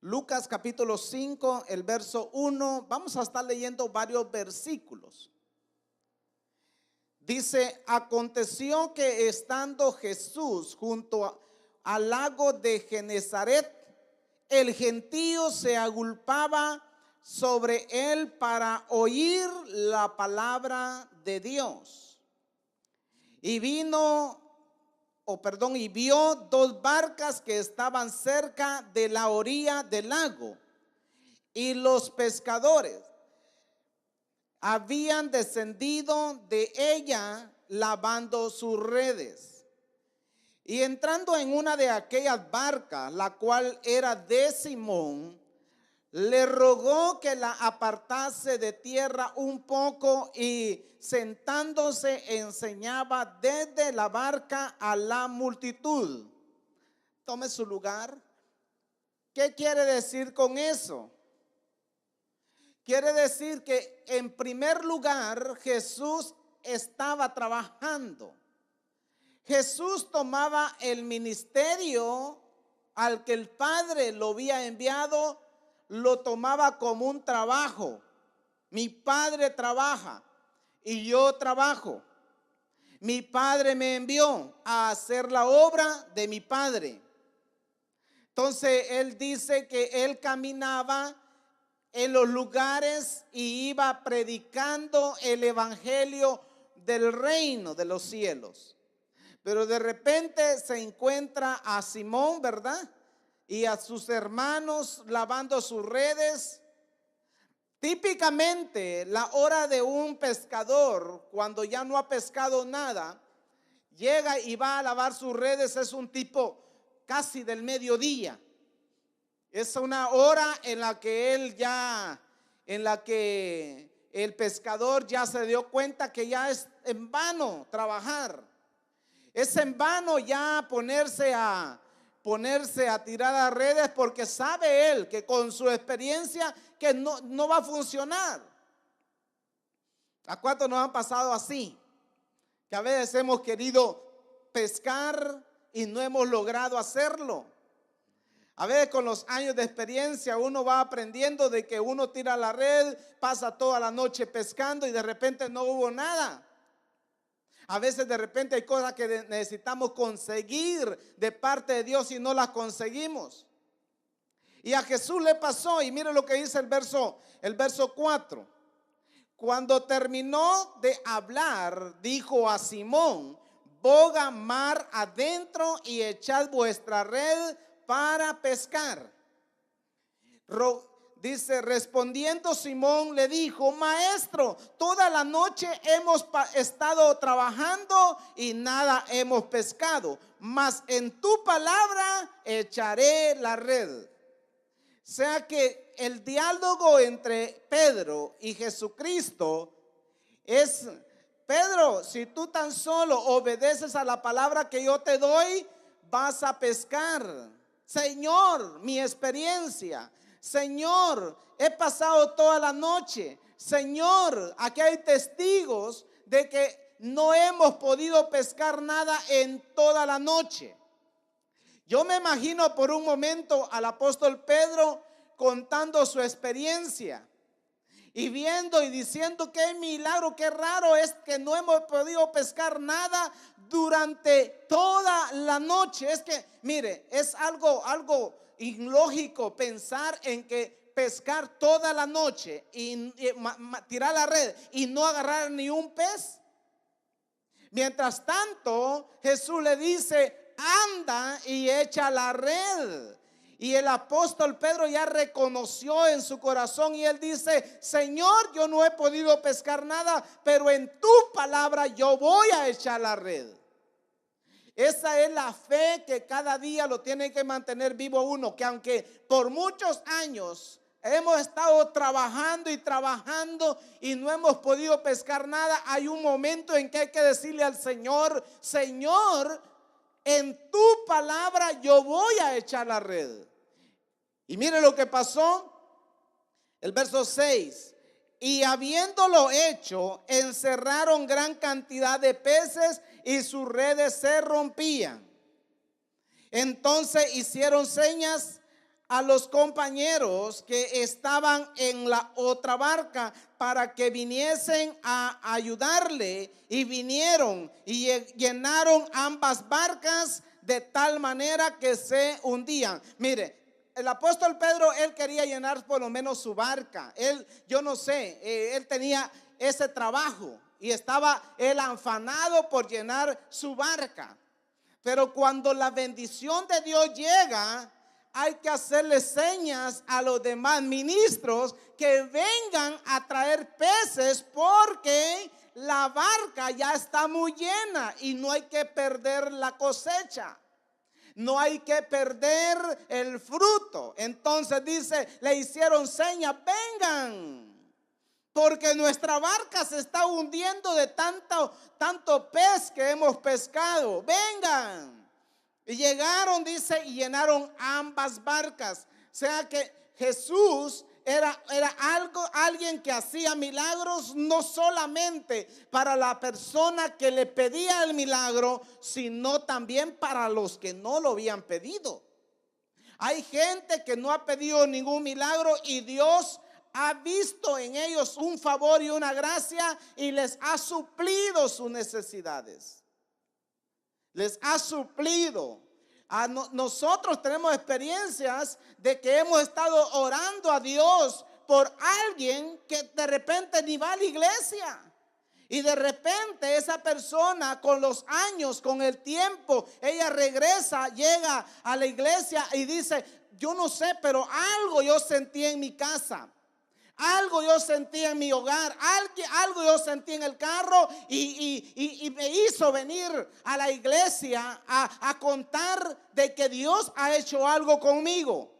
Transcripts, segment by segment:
Lucas capítulo 5, el verso 1. Vamos a estar leyendo varios versículos. Dice: aconteció que estando Jesús junto al lago de Genezaret, el gentío se agolpaba sobre él para oír la palabra de Dios. Y vio dos barcas que estaban cerca de la orilla del lago, y los pescadores habían descendido de ella lavando sus redes. Y entrando en una de aquellas barcas, la cual era de Simón, le rogó que la apartase de tierra un poco, y sentándose enseñaba desde la barca a la multitud. Tome su lugar. ¿Qué quiere decir con eso? Quiere decir que en primer lugar Jesús estaba trabajando. Jesús tomaba el ministerio al que el Padre lo había enviado, lo tomaba como un trabajo. Mi Padre trabaja y yo trabajo. Mi Padre me envió a hacer la obra de mi Padre. Entonces él dice que él caminaba en los lugares y iba predicando el evangelio del reino de los cielos. Pero de repente se encuentra a Simón, ¿verdad? Y a sus hermanos lavando sus redes. Típicamente la hora de un pescador, cuando ya no ha pescado nada, llega y va a lavar sus redes, es un tipo casi del mediodía. Es una hora en la que el pescador ya se dio cuenta que ya es en vano trabajar. Es en vano ya ponerse a tirar las redes, porque sabe él que con su experiencia que no va a funcionar. ¿A cuántos nos han pasado así? Que a veces hemos querido pescar y no hemos logrado hacerlo. A veces con los años de experiencia uno va aprendiendo de que uno tira la red, pasa toda la noche pescando y de repente no hubo nada. A veces de repente hay cosas que necesitamos conseguir de parte de Dios y no las conseguimos. Y a Jesús le pasó, y mire lo que dice el verso 4. Cuando terminó de hablar, dijo a Simón: boga mar adentro y echad vuestra red para pescar. Dice, respondiendo Simón le dijo: maestro, toda la noche hemos estado trabajando y nada hemos pescado, mas en tu palabra echaré la red. O sea que el diálogo entre Pedro y Jesucristo es: Pedro, si tú tan solo obedeces a la palabra que yo te doy, vas a pescar. Señor, mi experiencia. Señor, he pasado toda la noche. Señor, aquí hay testigos de que no hemos podido pescar nada en toda la noche. Yo me imagino por un momento al apóstol Pedro contando su experiencia y viendo y diciendo: qué milagro, qué raro es que no hemos podido pescar nada durante toda la noche. Es que, mire, es algo ilógico pensar en que pescar toda la noche y tirar la red y no agarrar ni un pez. Mientras tanto, Jesús le dice: anda y echa la red. Y el apóstol Pedro ya reconoció en su corazón y él dice: Señor, yo no he podido pescar nada, pero en tu palabra yo voy a echar la red. Esa es la fe que cada día lo tiene que mantener vivo uno, que aunque por muchos años hemos estado trabajando y no hemos podido pescar nada, hay un momento en que hay que decirle al Señor: Señor, en tu palabra yo voy a echar la red. Y mire lo que pasó, el verso 6. Y habiéndolo hecho, encerraron gran cantidad de peces y sus redes se rompían. Entonces hicieron señas a los compañeros que estaban en la otra barca para que viniesen a ayudarle, y vinieron y llenaron ambas barcas de tal manera que se hundían. Mire, el apóstol Pedro, él quería llenar por lo menos su barca. Yo no sé, él tenía ese trabajo y estaba él afanado por llenar su barca. Pero cuando la bendición de Dios llega, hay que hacerle señas a los demás ministros que vengan a traer peces, porque la barca ya está muy llena y no hay que perder la cosecha. No hay que perder el fruto. Entonces dice, le hicieron señas: vengan, porque nuestra barca se está hundiendo de tanto pez que hemos pescado. Vengan. Y llegaron, dice, y llenaron ambas barcas. O sea que Jesús era alguien que hacía milagros no solamente para la persona que le pedía el milagro, sino también para los que no lo habían pedido. Hay gente que no ha pedido ningún milagro y Dios ha visto en ellos un favor y una gracia y les ha suplido sus necesidades. Les ha suplido. Nosotros tenemos experiencias de que hemos estado orando a Dios por alguien que de repente ni va a la iglesia. Y de repente esa persona, con los años, con el tiempo, ella regresa, llega a la iglesia y dice: yo no sé, pero algo yo sentí en mi casa. Algo yo sentí en mi hogar, algo yo sentí en el carro y me hizo venir a la iglesia a contar de que Dios ha hecho algo conmigo.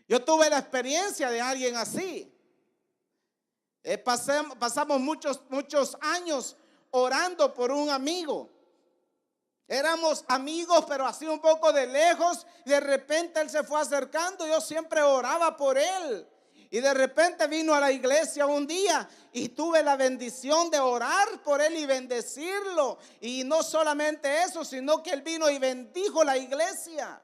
Yo tuve la experiencia de alguien así. Pasamos muchos años orando por un amigo. Éramos amigos, pero así un poco de lejos. De repente él se fue acercando. Yo siempre oraba por él. Y de repente vino a la iglesia un día y tuve la bendición de orar por él y bendecirlo. Y no solamente eso, sino que él vino y bendijo la iglesia.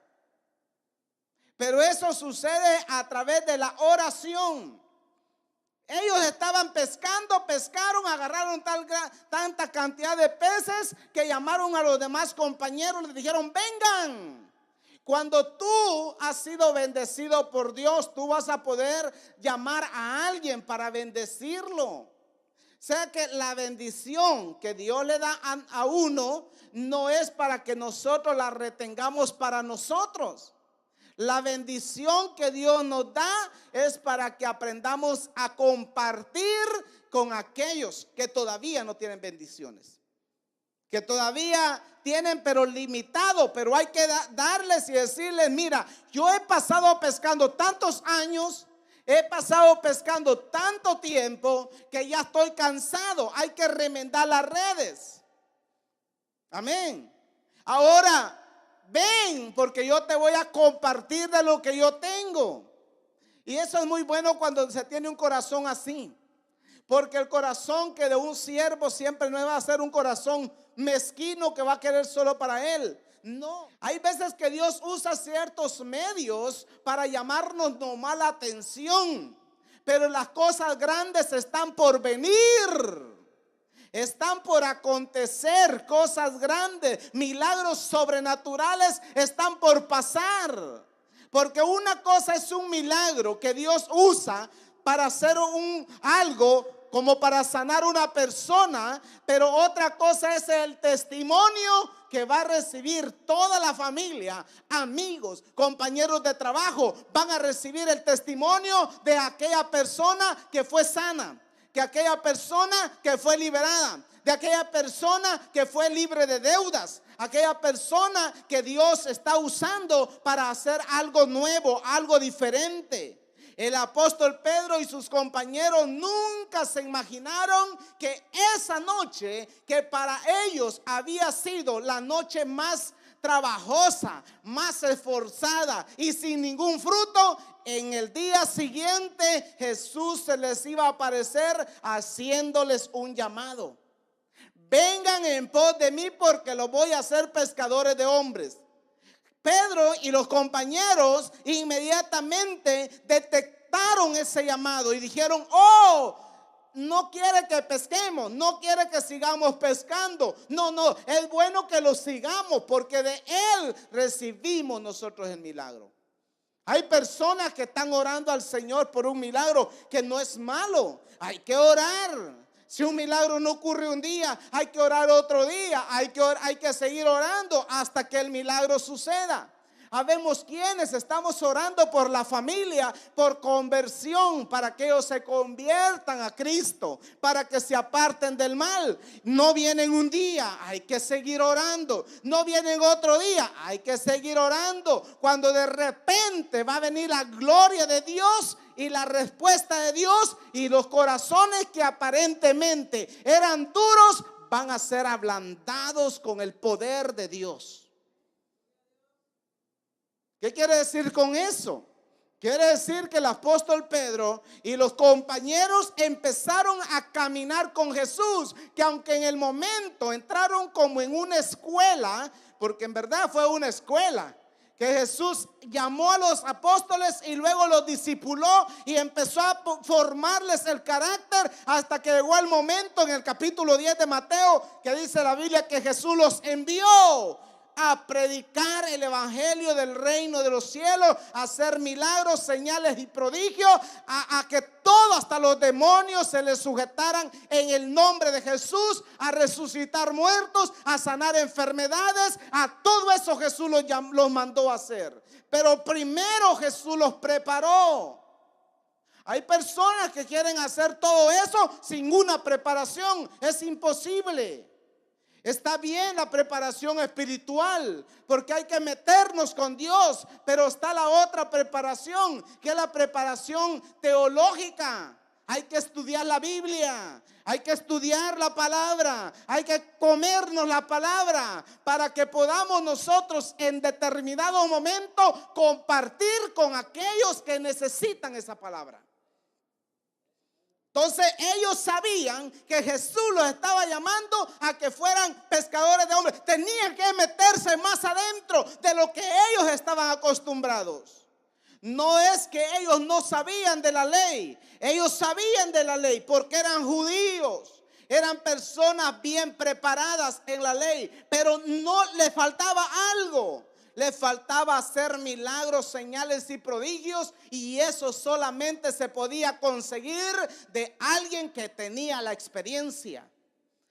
Pero eso sucede a través de la oración. Ellos estaban pescando, pescaron, agarraron tanta cantidad de peces que llamaron a los demás compañeros, les dijeron: vengan. Cuando tú has sido bendecido por Dios, tú vas a poder llamar a alguien para bendecirlo. O sea que la bendición que Dios le da a uno no es para que nosotros la retengamos para nosotros. La bendición que Dios nos da es para que aprendamos a compartir con aquellos que todavía no tienen bendiciones, que todavía tienen pero limitado, pero hay que darles y decirles: mira, yo he pasado pescando tantos años, he pasado pescando tanto tiempo que ya estoy cansado, hay que remendar las redes. Amén. Ahora ven, porque yo te voy a compartir de lo que yo tengo. Y eso es muy bueno cuando se tiene un corazón así, porque el corazón que de un siervo siempre no va a ser un corazón mezquino que va a querer solo para él. No, hay veces que Dios usa ciertos medios para llamarnos nomás la atención, pero las cosas grandes están por venir. Están por acontecer cosas grandes, milagros sobrenaturales están por pasar. Porque una cosa es un milagro que Dios usa para hacer algo como para sanar una persona, pero otra cosa es el testimonio que va a recibir toda la familia, amigos, compañeros de trabajo. Van a recibir el testimonio de aquella persona que fue sana, que aquella persona que fue liberada, de aquella persona que fue libre de deudas, aquella persona que Dios está usando para hacer algo nuevo, algo diferente. El apóstol Pedro y sus compañeros nunca se imaginaron que esa noche, que para ellos había sido la noche más trabajosa, más esforzada y sin ningún fruto, en el día siguiente Jesús se les iba a aparecer haciéndoles un llamado: vengan en pos de mí, porque los voy a hacer pescadores de hombres. Pedro y los compañeros inmediatamente detectaron ese llamado y dijeron: oh, no quiere que pesquemos, no quiere que sigamos pescando. No, es bueno que lo sigamos porque de Él recibimos nosotros el milagro. Hay personas que están orando al Señor por un milagro que no es malo. Hay que orar. Si un milagro no ocurre un día, hay que orar otro día. Hay que seguir orando hasta que el milagro suceda. Habemos quienes estamos orando por la familia, por conversión, para que ellos se conviertan a Cristo, para que se aparten del mal. No vienen un día, hay que seguir orando. No vienen otro día, hay que seguir orando. Cuando de repente va a venir la gloria de Dios y la respuesta de Dios, y los corazones que aparentemente eran duros van a ser ablandados con el poder de Dios. ¿Qué quiere decir con eso? Quiere decir que el apóstol Pedro y los compañeros empezaron a caminar con Jesús, que aunque en el momento entraron como en una escuela, porque en verdad fue una escuela, que Jesús llamó a los apóstoles y luego los discipuló y empezó a formarles el carácter, hasta que llegó el momento en el capítulo 10 de Mateo, que dice la Biblia que Jesús los envió a predicar el evangelio del reino de los cielos, a hacer milagros, señales y prodigios, a que todo, hasta los demonios, se les sujetaran en el nombre de Jesús, a resucitar muertos, a sanar enfermedades. A todo eso Jesús los mandó a hacer. Pero primero Jesús los preparó. Hay personas que quieren hacer todo eso sin una preparación. Es imposible. Está bien la preparación espiritual, porque hay que meternos con Dios, pero está la otra preparación, que es la preparación teológica. Hay que estudiar la Biblia, hay que estudiar la palabra, hay que comernos la palabra para que podamos nosotros en determinado momento compartir con aquellos que necesitan esa palabra. Entonces ellos sabían que Jesús los estaba llamando a que fueran pescadores de hombres. Tenían que meterse más adentro de lo que ellos estaban acostumbrados. No es que ellos no sabían de la ley. Ellos sabían de la ley porque eran judíos. Eran personas bien preparadas en la ley. Pero no les faltaba algo. Le faltaba hacer milagros, señales y prodigios, y eso solamente se podía conseguir de alguien que tenía la experiencia.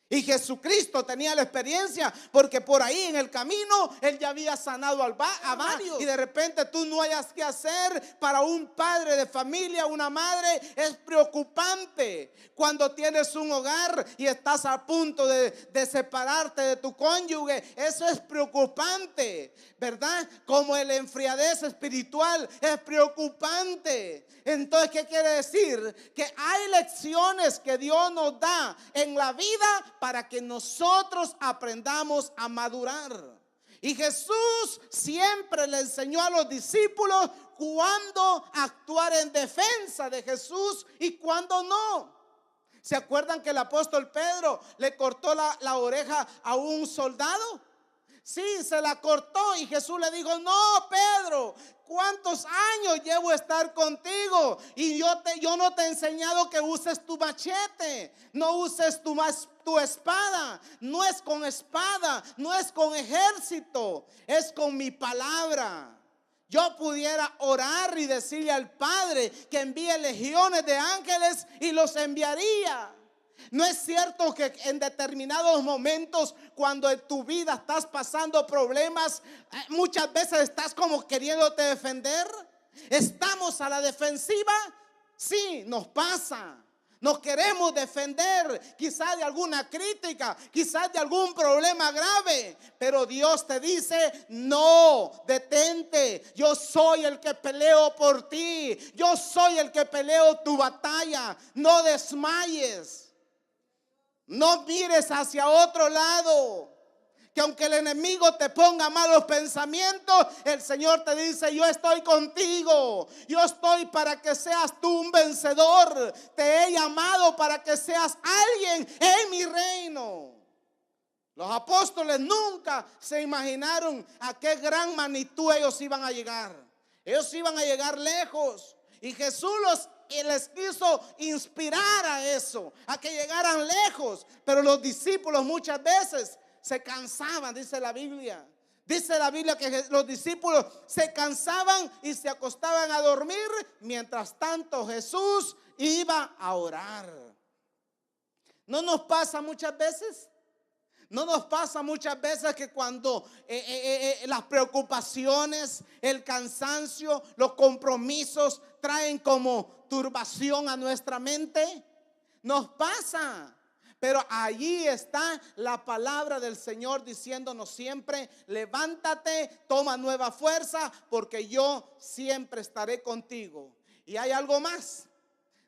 Y Jesucristo tenía la experiencia, porque por ahí en el camino Él ya había sanado a varios. Y de repente tú no hayas que hacer. Para un padre de familia, una madre, es preocupante cuando tienes un hogar y estás a punto de separarte de tu cónyuge. Eso es preocupante, ¿verdad? Como el enfriadez espiritual es preocupante. Entonces, ¿qué quiere decir? Que hay lecciones que Dios nos da en la vida para que nosotros aprendamos a madurar. Y Jesús siempre le enseñó a los discípulos cuándo actuar en defensa de Jesús y cuándo no. ¿Se acuerdan que el apóstol Pedro le cortó la oreja a un soldado? Sí, se la cortó y Jesús le dijo: no, Pedro, ¿cuántos años llevo a estar contigo? Y yo no te he enseñado que uses tu machete, no uses tu espada. No es con espada, no es con ejército, es con mi palabra. Yo pudiera orar y decirle al Padre que envíe legiones de ángeles y los enviaría. ¿No es cierto que en determinados momentos, cuando en tu vida estás pasando problemas, muchas veces estás como queriéndote defender? ¿Estamos a la defensiva? Sí, nos pasa. Nos queremos defender, quizás de alguna crítica, quizás de algún problema grave. Pero Dios te dice: no, detente. Yo soy el que peleo por ti. Yo soy el que peleo tu batalla. No desmayes. No mires hacia otro lado. Que aunque el enemigo te ponga malos pensamientos, el Señor te dice: yo estoy contigo. Yo estoy para que seas tú un vencedor. Te he llamado para que seas alguien en mi reino. Los apóstoles nunca se imaginaron a qué gran magnitud ellos iban a llegar. Ellos iban a llegar lejos. Y Jesús les quiso inspirar a eso, a que llegaran lejos. Pero los discípulos muchas veces se cansaban, dice la Biblia. Dice la Biblia que los discípulos se cansaban y se acostaban a dormir. Mientras tanto Jesús iba a orar. ¿No nos pasa muchas veces? ¿No nos pasa muchas veces que cuando las preocupaciones, el cansancio, los compromisos traen como turbación a nuestra mente? Nos pasa. Pero allí está la palabra del Señor diciéndonos siempre: levántate, toma nueva fuerza, porque yo siempre estaré contigo. Y hay algo más.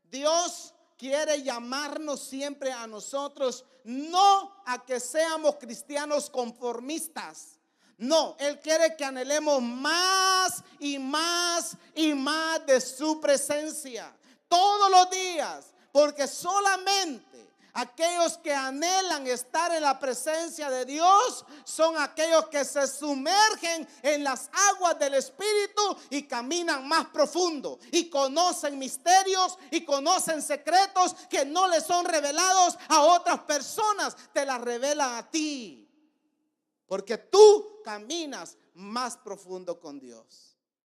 Dios quiere llamarnos siempre a nosotros, no a que seamos cristianos conformistas. No, Él quiere que anhelemos más y más y más de su presencia todos los días, porque solamente aquellos que anhelan estar en la presencia de Dios son aquellos que se sumergen en las aguas del Espíritu y caminan más profundo y conocen misterios y conocen secretos que no les son revelados a otras personas. Te las revelan a ti, porque tú caminas más profundo con Dios.